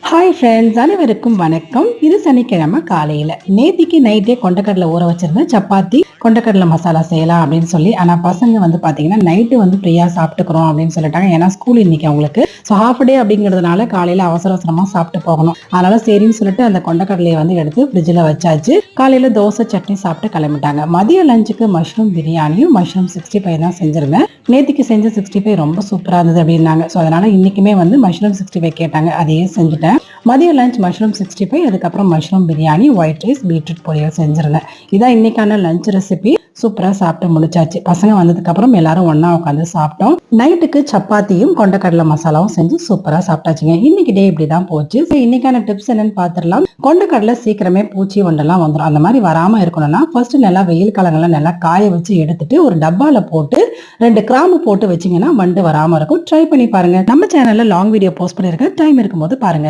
Hi friends, அனைவருக்கும் வணக்கம். இது சனிக்கிழமை காலையில் நேத்திக்கு நைட்டே கொண்டக்கடலை ஊற வச்சிருந்தேன். சப்பாத்தி கொண்டக்கடலை மசாலா செய்யலாம் அப்படின்னு சொல்லி. ஆனால் பசங்க வந்து பார்த்தீங்கன்னா நைட்டு வந்து ஃப்ரீயாக சாப்பிட்டுக்கிறோம் அப்படின்னு சொல்லிட்டாங்க. ஏன்னா ஸ்கூல் இன்னைக்கு அவங்களுக்கு ஸோ ஹாஃப் டே அப்படிங்கிறதுனால காலையில் அவசர அவசரமாக சாப்பிட்டு போகணும். அதனால சரின்னு சொல்லிட்டு அந்த கொண்டக்கடலையை வந்து எடுத்து ஃப்ரிட்ஜில் வச்சாச்சு. காலையில் தோசை சட்னி சாப்பிட்டு கிளம்பிட்டாங்க. மதிய லஞ்சுக்கு மஷ்ரூம் பிரியாணியும் மஷ்ரூம் 65 தான் செஞ்சிருந்தேன். நேத்திக்கு செஞ்ச 65 ரொம்ப சூப்பராக இருந்தது அப்படின்னாங்க. ஸோ அதனால இன்னைக்குமே வந்து மஷ்ரூம் 65 கேட்டாங்க, அதையே செஞ்சுட்டேன். மதிய லஞ்ச் மஷ்ரூம் 65, அதுக்கப்புறம் mushroom biryani, white rice, beetroot பொரியல் செஞ்சிருந்தேன். இதான் இன்னைக்கான லஞ்ச் ரெசிபி. சூப்பரா சாப்பிட்டு முடிச்சாச்சு. பசங்க வந்ததுக்கு அப்புறம் எல்லாரும் ஒண்ணா உட்காந்து சாப்பிட்டோம். நைட்டுக்கு சப்பாத்தியும் கொண்டக்கடலை மசாலாவும் செஞ்சு சூப்பரா சாப்பிட்டாச்சுங்க. இன்னைக்கு டே இப்படிதான் போச்சு. இன்னைக்கான டிப்ஸ் என்னன்னு பாத்துடலாம். கொண்டக்கடலை சீக்கிரமே பூச்சி ஒன்றெல்லாம் வந்துடும். அந்த மாதிரி வராம இருக்கணும்னா ஃபர்ஸ்ட் நல்லா வெயில் காலங்கள்ல நல்லா காய வச்சு எடுத்துட்டு ஒரு டப்பால போட்டு 2 கிராம்பு போட்டு வச்சீங்கன்னா வண்டு வராம இருக்கும். ட்ரை பண்ணி பாருங்க. நம்ம சேனல்ல லாங் வீடியோ போஸ்ட் பண்ணிருக்கேன். டைம் இருக்கும்போது பாருங்க.